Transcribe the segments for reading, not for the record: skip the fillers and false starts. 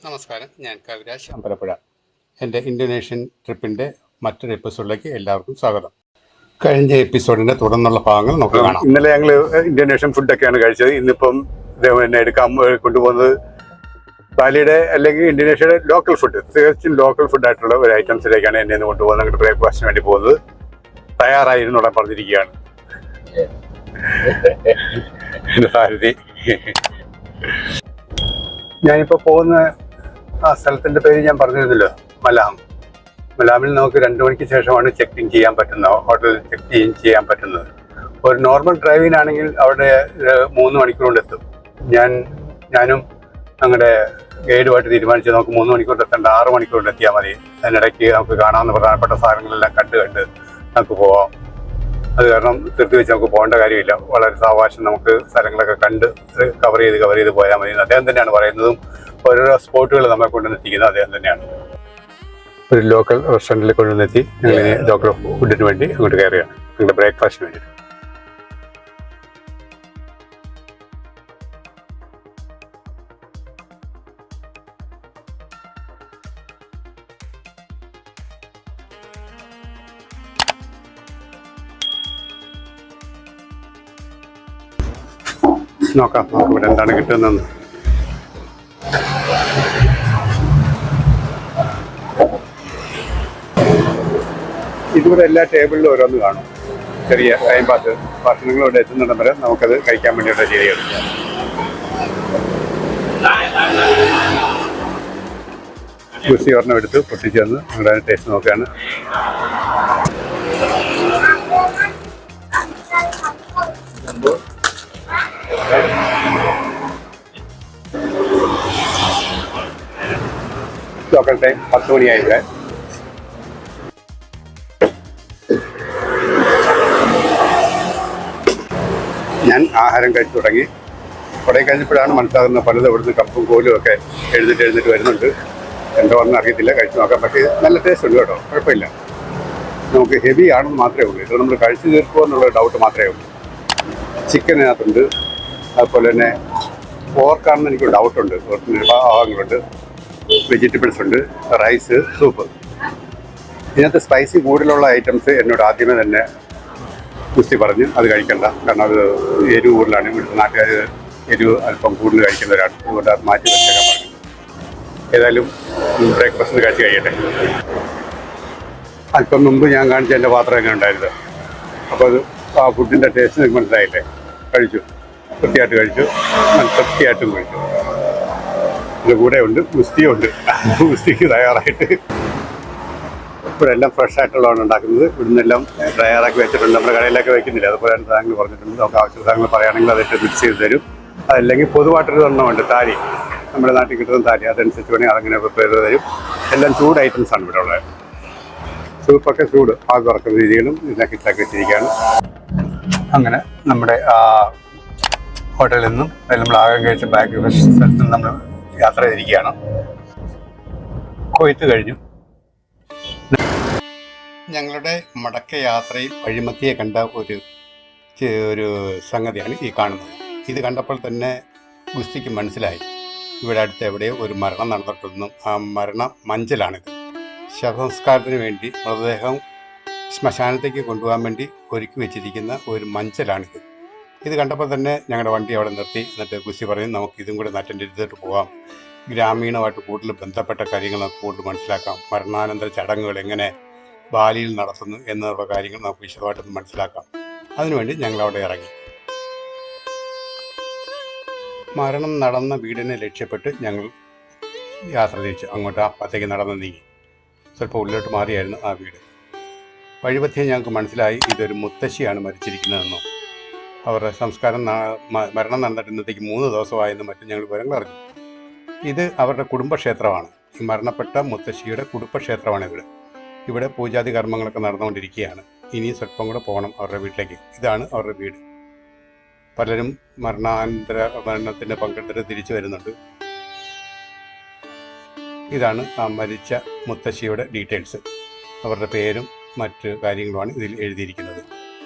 നമസ്കാരം, ഞാൻ കവിരാജ് അമ്പലപ്പുഴ. എൻ്റെ ഇന്തോനേഷ്യൻ ട്രിപ്പിൻ്റെ മറ്റൊരു എപ്പിസോഡിലേക്ക് എല്ലാവർക്കും സ്വാഗതം. കഴിഞ്ഞ എപ്പിസോഡിൻ്റെ തുടർന്നുള്ള ഭാഗങ്ങൾ നമുക്ക് കാണാം. ഇന്നലെ ഞങ്ങൾ ഇന്തോനേഷ്യൻ ഫുഡൊക്കെയാണ് കഴിച്ചത്. ഇന്നിപ്പം ഇതേപോലെ എടുക്കാൻ കൊണ്ടുപോകുന്നത് ബാലിയുടെ അല്ലെങ്കിൽ ഇന്തോനേഷ്യയുടെ ലോക്കൽ ഫുഡ്, തികച്ചും ലോക്കൽ ഫുഡായിട്ടുള്ള ഒരു ഐറ്റംസിലേക്കാണ് എന്നെ ഇന്ന് കൊണ്ടുപോകുന്നത്. ഞങ്ങളുടെ ബ്രേക്ക്ഫാസ്റ്റിന് വേണ്ടി പോകുന്നത് തയ്യാറായിരുന്നോടെ പറഞ്ഞിരിക്കുകയാണ് ഭാരതി. ഞാനിപ്പോൾ പോകുന്ന ആ സ്ഥലത്തിൻ്റെ പേര് ഞാൻ പറഞ്ഞിരുന്നല്ലോ, മലാമിൽ നമുക്ക് 2 മണിക്ക് ശേഷമാണ് ചെക്ക് ഇൻ ചെയ്യാൻ പറ്റുന്നത്, ഹോട്ടലിൽ ചെക്ക് ഇൻ ചെയ്യാൻ പറ്റുന്നത്. ഒരു നോർമൽ ഡ്രൈവിനാണെങ്കിൽ അവിടെ 3 മണിക്കൂർ കൊണ്ട് എത്തും. ഞാനും ഞങ്ങളുടെ ഗൈഡുമായിട്ട് തീരുമാനിച്ച് നമുക്ക് 3 മണിക്കൂർ എത്തേണ്ട 6 മണിക്കൂർ കൊണ്ട് എത്തിയാൽ മതി. അതിനിടയ്ക്ക് നമുക്ക് കാണാവുന്ന പ്രധാനപ്പെട്ട സാധനങ്ങളെല്ലാം കണ്ട് നമുക്ക് പോവാം. അത് കാരണം തീർത്തി വെച്ച് നമുക്ക് പോകേണ്ട കാര്യമില്ല. വളരെ സാവകാശം നമുക്ക് സ്ഥലങ്ങളൊക്കെ കണ്ട് കവർ ചെയ്ത് പോയാൽ മതി. അദ്ദേഹം തന്നെയാണ് പറയുന്നതും ഓരോരോ സ്പോട്ടുകൾ നമ്മളെ കൊണ്ടുവന്നെത്തിക്കുന്നത് അദ്ദേഹം തന്നെയാണ്. ഒരു ലോക്കൽ റെസ്റ്റോറൻറ്റിൽ കൊണ്ടുവന്നെത്തി ഞങ്ങൾ ലോക്കൽ ഫുഡിന് വേണ്ടി അങ്ങോട്ട് കയറുകയാണ്, ഞങ്ങളുടെ ബ്രേക്ക്ഫാസ്റ്റിന് വേണ്ടി. നോക്കാം നമുക്ക് ഇവിടെ എന്താണ് കിട്ടുന്നതെന്ന്. ഇതിവിടെ എല്ലാ ടേബിളിലും ഓരോന്ന് കാണും. ചെറിയ ടൈം പാസ് ഭക്ഷണങ്ങൾ ഇവിടെ എത്തുന്നിടം വരെ നമുക്കത് കഴിക്കാൻ വേണ്ടിയുള്ള രീതിയാണ്. ജ്യൂസി ഒരെണ്ണം എടുത്ത് പൊട്ടിച്ച് വന്ന് നിങ്ങളുടെ ടേസ്റ്റ് നോക്കുകയാണ്. ലോക്കൽ ടൈം 10 മണിയായി ഇവിടെ. ഞാൻ ആഹാരം കഴിച്ചു തുടങ്ങി. കുറേ കഴിഞ്ഞപ്പോഴാണ് മനസ്സിലാകുന്നത് പലതും ഇവിടുന്ന് കപ്പും കോലും ഒക്കെ എഴുന്നിട്ട് വരുന്നുണ്ട്. എന്താ പറഞ്ഞാൽ അറിയത്തില്ല, കഴിച്ചു നോക്കാൻ. പക്ഷേ നല്ല ടേസ്റ്റ് ഉണ്ട് കേട്ടോ, കുഴപ്പമില്ല. നമുക്ക് ഹെവി ആണെന്ന് മാത്രമേ ഉള്ളൂ. ഇത് നമ്മൾ കഴിച്ചു തീർക്കുമോ എന്നുള്ള ഡൗട്ട് മാത്രമേ ഉള്ളൂ. ചിക്കൻ ഇതിനകത്തുണ്ട്, അതുപോലെ തന്നെ പോർക്കാണെന്ന് എനിക്ക് ഡൗട്ടുണ്ട്. പോർക്കിന് ഭാഗങ്ങളുണ്ട്, വെജിറ്റബിൾസ് ഉണ്ട്, റൈസ്, സൂപ്പ്. ഇതിനകത്ത് സ്പൈസി കൂടുതലുള്ള ഐറ്റംസ് എന്നോട് ആദ്യമേ തന്നെ ഗുസ്തി പറഞ്ഞ് അത് കഴിക്കണ്ട, കാരണം അത് എരിവ് കൂടുതലാണ്. ഇവിടുത്തെ നാട്ടുകാർ എരിവ് അല്പം കൂടുതൽ കഴിക്കുന്നവരാണ്, അതുകൊണ്ട് അത് മാറ്റി വെച്ചേക്കാൻ പറഞ്ഞു. ഏതായാലും ബ്രേക്ക്ഫാസ്റ്റിന് കഴിച്ച് കഴിയട്ടെ. അല്പം മുമ്പ് ഞാൻ കാണിച്ച എൻ്റെ പാത്രം എങ്ങനെ ഉണ്ടായിരുന്നത്, അപ്പോൾ അത് ആ ഫുഡിൻ്റെ ടേസ്റ്റ് നിങ്ങൾക്ക് മനസ്സിലായില്ലേ. കഴിച്ചു, വൃത്തിയായിട്ട് കഴിച്ചു, തൃപ്തിയായിട്ടും കഴിച്ചു. ഇതിൻ്റെ കൂടെ ഉണ്ട് ഗുസ്തിയും ഉണ്ട്. ഗുസ്തിക്ക് തയ്യാറായിട്ട് ഇവിടെ എല്ലാം ഫ്രഷ് ആയിട്ടുള്ളതാണ് ഉണ്ടാക്കുന്നത്. ഇവിടുന്നെല്ലാം തയ്യാറാക്കി വെച്ചിട്ടുണ്ട്. നമ്മുടെ കടയിലൊക്കെ വയ്ക്കുന്നില്ല, അതുപോലെ സാധനങ്ങൾ പറഞ്ഞിട്ടുണ്ട്. നമുക്ക് ആവശ്യ സാധനങ്ങൾ പറയുകയാണെങ്കിൽ അതായിട്ട് മിക്സ് ചെയ്ത് തരും. അതല്ലെങ്കിൽ പൊതുവായിട്ടൊരു എണ്ണമുണ്ട്, താലി, നമ്മുടെ നാട്ടിൽ കിട്ടുന്ന താലി, അതനുസരിച്ച് വേണമെങ്കിൽ അതങ്ങനെ പ്രിപ്പയർ ചെയ്ത് തരും. എല്ലാം ചൂട് ഐറ്റംസാണ് ഇവിടെ ഉള്ളത്. സൂപ്പൊക്കെ ചൂട് ആകെ വറക്കുന്ന രീതിയിലും ഇതിനൊക്കെ ഇട്ടാക്കി വെച്ചിരിക്കുകയാണ്. അങ്ങനെ നമ്മുടെ ഹോട്ടലിൽ നിന്നും നമ്മൾ ആകെ കഴിച്ച ബാക്ക് സ്ഥലത്ത് നിന്ന് നമ്മൾ യാത്ര ചെയ്തിരിക്കുകയാണ്. കൊയ്ത്ത് കഴിഞ്ഞു. ഞങ്ങളുടെ മടക്ക യാത്രയിൽ വഴിമധ്യേ കണ്ട ഒരു സംഗതിയാണ് ഈ കാണുന്നത്. ഇത് കണ്ടപ്പോൾ തന്നെ ഗുസ്തിക്ക് മനസ്സിലായി ഇവിടെ അടുത്ത് എവിടെയോ ഒരു മരണം നടന്നിട്ടുണ്ടെന്നും ആ മരണം മഞ്ചലാണിത്. ശവസംസ്കാരത്തിന് വേണ്ടി മൃതദേഹം ശ്മശാനത്തേക്ക് കൊണ്ടുപോകാൻ വേണ്ടി ഒരുക്കി വെച്ചിരിക്കുന്ന ഒരു മഞ്ചലാണിത്. ഇത് കണ്ടപ്പോൾ തന്നെ ഞങ്ങളുടെ വണ്ടി അവിടെ നിർത്തി. എന്നിട്ട് ഗുസ്തി പറയും, നമുക്ക് ഇതും കൂടെ അറ്റൻഡ് ചെയ്തിട്ട് പോകാം, ഗ്രാമീണമായിട്ട് കൂടുതൽ ബന്ധപ്പെട്ട കാര്യങ്ങൾ നമുക്ക് കൂടുതൽ മനസ്സിലാക്കാം, മരണാനന്തര ചടങ്ങുകൾ എങ്ങനെ ബാലിയിൽ നടത്തുന്നു എന്നുള്ള കാര്യങ്ങൾ നമുക്ക് വിശദമായിട്ടൊന്ന് മനസ്സിലാക്കാം. അതിനുവേണ്ടി ഞങ്ങളവിടെ ഇറങ്ങി. മരണം നടന്ന വീടിനെ ലക്ഷ്യപ്പെട്ട് ഞങ്ങൾ യാത്ര തിരിച്ചു അങ്ങോട്ട് അപ്പുറത്തേക്ക് നടന്ന് നീങ്ങി. സ്വല്പം ഉള്ളിലോട്ട് മാറിയായിരുന്നു ആ വീട്. വഴിമധ്യേ ഞങ്ങൾക്ക് മനസ്സിലായി ഇതൊരു മുത്തശ്ശിയാണ് മരിച്ചിരിക്കുന്നതെന്നും അവരുടെ സംസ്കാരം മരണം നടന്നിട്ട് ഇന്നത്തേക്ക് 3 ദിവസമായെന്നും മറ്റും ഞങ്ങൾ വിവരങ്ങൾ അറിഞ്ഞു. ഇത് അവരുടെ കുടുംബക്ഷേത്രമാണ്. ഈ മരണപ്പെട്ട മുത്തശ്ശിയുടെ കുടുംബക്ഷേത്രമാണ് ഇവിടെ പൂജാതി കർമ്മങ്ങളൊക്കെ നടന്നുകൊണ്ടിരിക്കുകയാണ്. ഇനി സ്വല്പം കൂടെ പോകണം അവരുടെ വീട്ടിലേക്ക്. ഇതാണ് അവരുടെ വീട്. പലരും മരണത്തിന് പങ്കെടുത്തിട്ട് തിരിച്ചു വരുന്നുണ്ട്. ഇതാണ് ആ മരിച്ച മുത്തശ്ശിയുടെ ഡീറ്റെയിൽസ്. അവരുടെ പേരും മറ്റ് കാര്യങ്ങളുമാണ് ഇതിൽ എഴുതിയിരിക്കുന്നത്.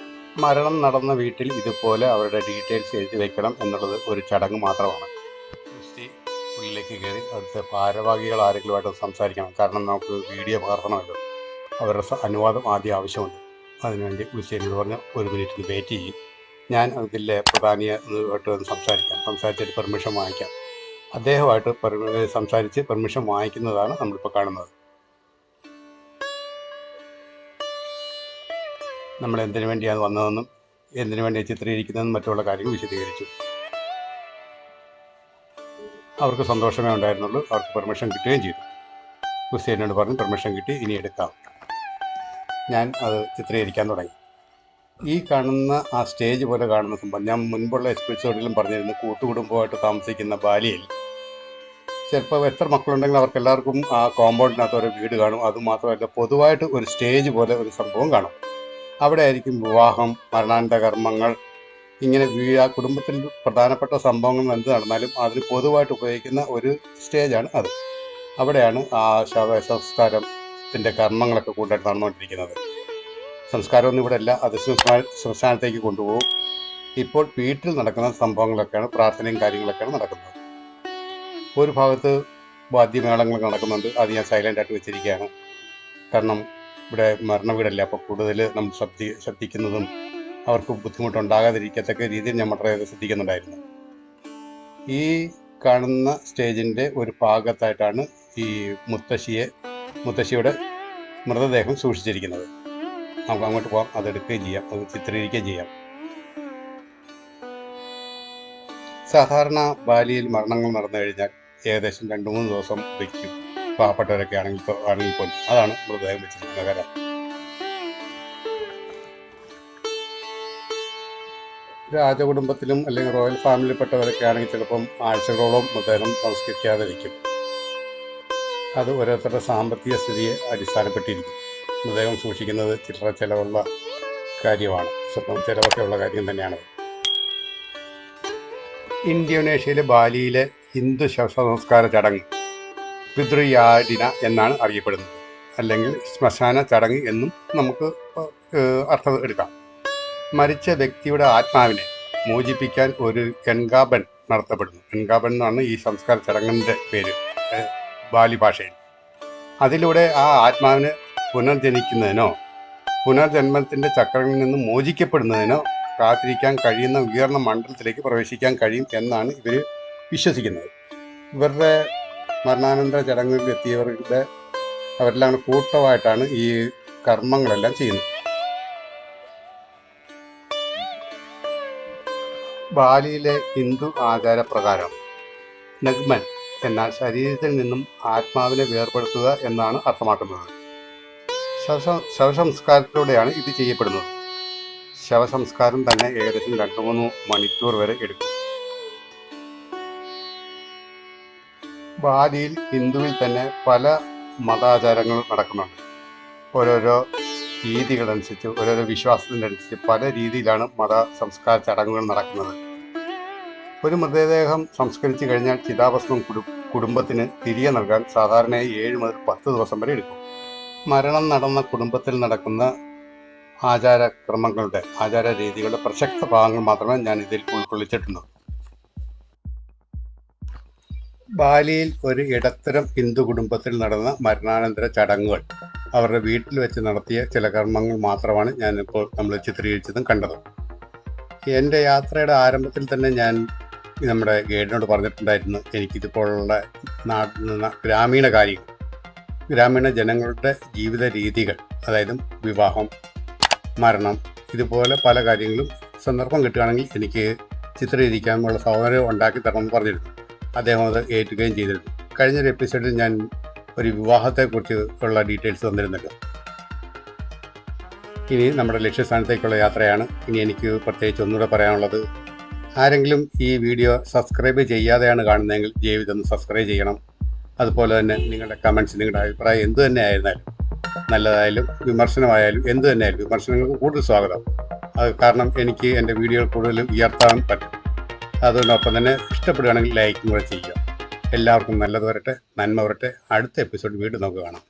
മരണം നടന്ന വീട്ടിൽ ഇതുപോലെ അവരുടെ ഡീറ്റെയിൽസ് എഴുതി വയ്ക്കണം എന്നുള്ളത് ഒരു ചടങ്ങ് മാത്രമാണ്. ഉള്ളിലേക്ക് കയറി അവിടുത്തെ ഭാരവാഹികൾ ആരെങ്കിലുമായിട്ട് സംസാരിക്കണം. കാരണം നമുക്ക് വീഡിയോ പകർത്തണമല്ലോ. അവരുടെ അനുവാദം ആദ്യം ആവശ്യമുണ്ട്. അതിനുവേണ്ടി വിളിച്ചതിനോട് പറഞ്ഞ് 1 മിനിറ്റ് വെയിറ്റ് ചെയ്യും. ഞാൻ അതിലെ പ്രധാനിയായിട്ട് സംസാരിച്ചിട്ട് പെർമിഷൻ വാങ്ങിക്കാം. അദ്ദേഹമായിട്ട് സംസാരിച്ച് പെർമിഷൻ വാങ്ങിക്കുന്നതാണ് നമ്മളിപ്പോൾ കാണുന്നത്. നമ്മൾ എന്തിനു വേണ്ടിയാണ് വന്നതെന്നും എന്തിനു വേണ്ടി ചിത്രീകരിക്കുന്നതെന്നും മറ്റുള്ള കാര്യങ്ങൾ വിശദീകരിച്ചു. അവർക്ക് സന്തോഷമേ ഉണ്ടായിരുന്നുള്ളൂ. അവർക്ക് പെർമിഷൻ കിട്ടുകയും ചെയ്തു. ഹുസൈനോട് പറഞ്ഞ് പെർമിഷൻ കിട്ടി, ഇനി എടുക്കാം. ഞാൻ അത് ചിത്രീകരിക്കാൻ തുടങ്ങി. ഈ കാണുന്ന ആ സ്റ്റേജ് പോലെ കാണുന്ന സംഭവം ഞാൻ മുൻപുള്ള എപ്പിസോഡിലും പറഞ്ഞിരുന്നു. കൂട്ടുകുടുംബമായിട്ട് താമസിക്കുന്ന ബാലിയിൽ ചിലപ്പോൾ എത്ര മക്കളുണ്ടെങ്കിലും അവർക്ക് എല്ലാവർക്കും ആ കോമ്പൗണ്ടിനകത്ത് ഒരു വീട് കാണും. അതുമാത്രമല്ല, പൊതുവായിട്ട് ഒരു സ്റ്റേജ് പോലെ ഒരു സംഭവം കാണും. അവിടെ ആയിരിക്കും വിവാഹം, മരണാനന്തര കർമ്മങ്ങൾ, ഇങ്ങനെ ആ കുടുംബത്തിൽ പ്രധാനപ്പെട്ട സംഭവങ്ങൾ എന്ത് നടന്നാലും അതിന് പൊതുവായിട്ട് ഉപയോഗിക്കുന്ന ഒരു സ്റ്റേജാണ് അത്. അവിടെയാണ് ആ ശവസംസ്കാരത്തിൻ്റെ കർമ്മങ്ങളൊക്കെ കൂടുതലായിട്ട് നടന്നുകൊണ്ടിരിക്കുന്നത്. സംസ്കാരമൊന്നും ഇവിടെ അല്ല, അത് ശ്മശാനത്തേക്ക് കൊണ്ടുപോകും. ഇപ്പോൾ വീട്ടിൽ നടക്കുന്ന സംഭവങ്ങളൊക്കെയാണ്, പ്രാർത്ഥനയും കാര്യങ്ങളൊക്കെയാണ് നടക്കുന്നത്. ഒരു ഭാഗത്ത് വാദ്യമേളങ്ങൾ നടക്കുന്നുണ്ട്. അത് ഞാൻ സൈലൻ്റായിട്ട് വെച്ചിരിക്കുകയാണ്. കാരണം ഇവിടെ മരണ വീടല്ല, അപ്പോൾ കൂടുതൽ നമ്മൾ ശ്രദ്ധിക്കുന്നതും അവർക്ക് ബുദ്ധിമുട്ടുണ്ടാകാതിരിക്കത്തക്ക രീതിയിൽ ഞാൻ വളരെ ശ്രദ്ധിക്കുന്നുണ്ടായിരുന്നു. ഈ കാണുന്ന സ്റ്റേജിൻ്റെ ഒരു ഭാഗത്തായിട്ടാണ് ഈ മുത്തശ്ശിയുടെ മൃതദേഹം സൂക്ഷിച്ചിരിക്കുന്നത്. നമുക്ക് അങ്ങോട്ട് പോകാം, അതെടുക്കുകയും ചെയ്യാം, അത് ചിത്രീകരിക്കുകയും ചെയ്യാം. സാധാരണ ബാലിയിൽ മരണങ്ങൾ നടന്നു കഴിഞ്ഞാൽ ഏകദേശം 2-3 ദിവസം വയ്ക്കും. പാവപ്പെട്ടവരൊക്കെ ആണെങ്കിൽ പോലും അതാണ് മൃതദേഹം വെച്ചിരിക്കുന്ന കരം. രാജകുടുംബത്തിലും അല്ലെങ്കിൽ റോയൽ ഫാമിലിയിൽപ്പെട്ടവരൊക്കെ ആണെങ്കിൽ ചിലപ്പം ആഴ്ചകളോളം മൃതദേഹം സംസ്കരിക്കാതെ വയ്ക്കും. അത് ഓരോരുത്തരുടെ സാമ്പത്തിക സ്ഥിതിയെ അടിസ്ഥാനപ്പെട്ടിരിക്കും. മൃതദേഹം സൂക്ഷിക്കുന്നത് ചില്ലറ ചിലവുള്ള കാര്യമാണ്, സ്വന്തം ചിലവൊക്കെ ഉള്ള കാര്യം തന്നെയാണ്. ഇന്തോനേഷ്യയിലെ ബാലിയിലെ ഹിന്ദു ശവസംസ്കാര ചടങ്ങ് പിതൃയാദിന എന്നാണ് അറിയപ്പെടുന്നത്. അല്ലെങ്കിൽ ശ്മശാന ചടങ്ങ് എന്നും നമുക്ക് അർത്ഥം എടുക്കാം. മരിച്ച വ്യക്തിയുടെ ആത്മാവിനെ മോചിപ്പിക്കാൻ ഒരു എൻഗാബൻ നടത്തപ്പെടുന്നു. എൻഗാബൻ എന്നാണ് ഈ സംസ്കാര ചടങ്ങിൻ്റെ പേര് ബാലി ഭാഷയിൽ. അതിലൂടെ ആ ആത്മാവിന് പുനർജനിക്കുന്നതിനോ പുനർജന്മത്തിൻ്റെ ചക്രങ്ങളിൽ നിന്ന് മോചിക്കപ്പെടുന്നതിനോ കാത്തിരിക്കാൻ കഴിയുന്ന ഉയർന്ന മണ്ഡലത്തിലേക്ക് പ്രവേശിക്കാൻ കഴിയും എന്നാണ് ഇവർ വിശ്വസിക്കുന്നത്. ഇവരുടെ മരണാനന്തര ചടങ്ങുകളിൽ എത്തിയവരുടെ അവരെല്ലാം കൂട്ടമായിട്ടാണ് ഈ കർമ്മങ്ങളെല്ലാം ചെയ്യുന്നത്. ബാലിയിലെ ഹിന്ദു ആചാരപ്രകാരം നഗ്മൻ എന്നാൽ ശരീരത്തിൽ നിന്നും ആത്മാവിനെ വേർപെടുത്തുക എന്നാണ് അർത്ഥമാക്കുന്നത്. ശവസംസ്കാരത്തിലൂടെയാണ് ഇത് ചെയ്യപ്പെടുന്നത്. ശവസംസ്കാരം തന്നെ ഏകദേശം 2-3 മണിക്കൂർ വരെ എടുക്കും. ബാലിയിൽ ഹിന്ദുവിൽ തന്നെ പല മതാചാരങ്ങളും നടക്കുന്നുണ്ട്. ഓരോരോ രീതികളനുസരിച്ച്, ഓരോരോ വിശ്വാസത്തിനനുസരിച്ച് പല രീതിയിലാണ് മത സംസ്കാര ചടങ്ങുകൾ നടക്കുന്നത്. ഒരു മൃതദേഹം സംസ്കരിച്ചു കഴിഞ്ഞാൽ ചിതാഭസ്മം കുടുംബത്തിന് തിരികെ നൽകാൻ സാധാരണയായി 7 മുതൽ 10 ദിവസം വരെ എടുക്കും. മരണം നടന്ന കുടുംബത്തിൽ നടക്കുന്ന ആചാര രീതികളുടെ പ്രസക്ത ഭാഗങ്ങൾ മാത്രമേ ഞാൻ ഇതിൽ ഉൾക്കൊള്ളിച്ചിട്ടുള്ളൂ. ബാലിയിൽ ഒരു ഇടത്തരം ഹിന്ദു കുടുംബത്തിൽ നടന്ന മരണാനന്തര ചടങ്ങുകൾ അവരുടെ വീട്ടിൽ വെച്ച് നടത്തിയ ചില കർമ്മങ്ങൾ മാത്രമാണ് ഞാനിപ്പോൾ നമ്മൾ ചിത്രീകരിച്ചതും കണ്ടതും. എൻ്റെ യാത്രയുടെ ആരംഭത്തിൽ തന്നെ ഞാൻ നമ്മുടെ ഗൈഡിനോട് പറഞ്ഞിട്ടുണ്ടായിരുന്നു, എനിക്കിതുപോലുള്ള ഗ്രാമീണ കാര്യങ്ങൾ, ഗ്രാമീണ ജനങ്ങളുടെ ജീവിത രീതികൾ, അതായത് വിവാഹം, മരണം, ഇതുപോലെ പല കാര്യങ്ങളും സന്ദർഭം കിട്ടുകയാണെങ്കിൽ എനിക്ക് ചിത്രീകരിക്കാനുള്ള സൗകര്യം ഉണ്ടാക്കി തരണമെന്ന് പറഞ്ഞിരുന്നു. അദ്ദേഹം അത് ഏറ്റുകയും ചെയ്തിരുന്നു. കഴിഞ്ഞൊരു എപ്പിസോഡിൽ ഞാൻ ഒരു വിവാഹത്തെക്കുറിച്ച് ഉള്ള ഡീറ്റെയിൽസ് തന്നിരുന്നല്ലോ. ഇനി നമ്മുടെ ലക്ഷ്യസ്ഥാനത്തേക്കുള്ള യാത്രയാണ്. ഇനി എനിക്ക് പ്രത്യേകിച്ച് ഒന്നുകൂടെ പറയാനുള്ളത്, ആരെങ്കിലും ഈ വീഡിയോ സബ്സ്ക്രൈബ് ചെയ്യാതെയാണ് കാണുന്നതെങ്കിൽ ദയവിതൊന്ന് സബ്സ്ക്രൈബ് ചെയ്യണം. അതുപോലെ തന്നെ നിങ്ങളുടെ കമൻറ്റ്സ്, നിങ്ങളുടെ അഭിപ്രായം എന്തു തന്നെ ആയിരുന്നാലും, നല്ലതായാലും വിമർശനമായാലും എന്തു തന്നെ ആയാലും, വിമർശനങ്ങൾക്ക് കൂടുതൽ സ്വാഗതം. അത് കാരണം എനിക്ക് എൻ്റെ വീഡിയോകൾ കൂടുതൽ ഉയർത്താൻ പറ്റും. അതോടൊപ്പം തന്നെ ഇഷ്ടപ്പെടുകയാണെങ്കിൽ ലൈക്കും കൂടെ ചെയ്യുക. എല്ലാവർക്കും നല്ലത് വരട്ടെ, നന്മ വരട്ടെ. അടുത്ത എപ്പിസോഡ് വീണ്ടും നമുക്ക് കാണാം.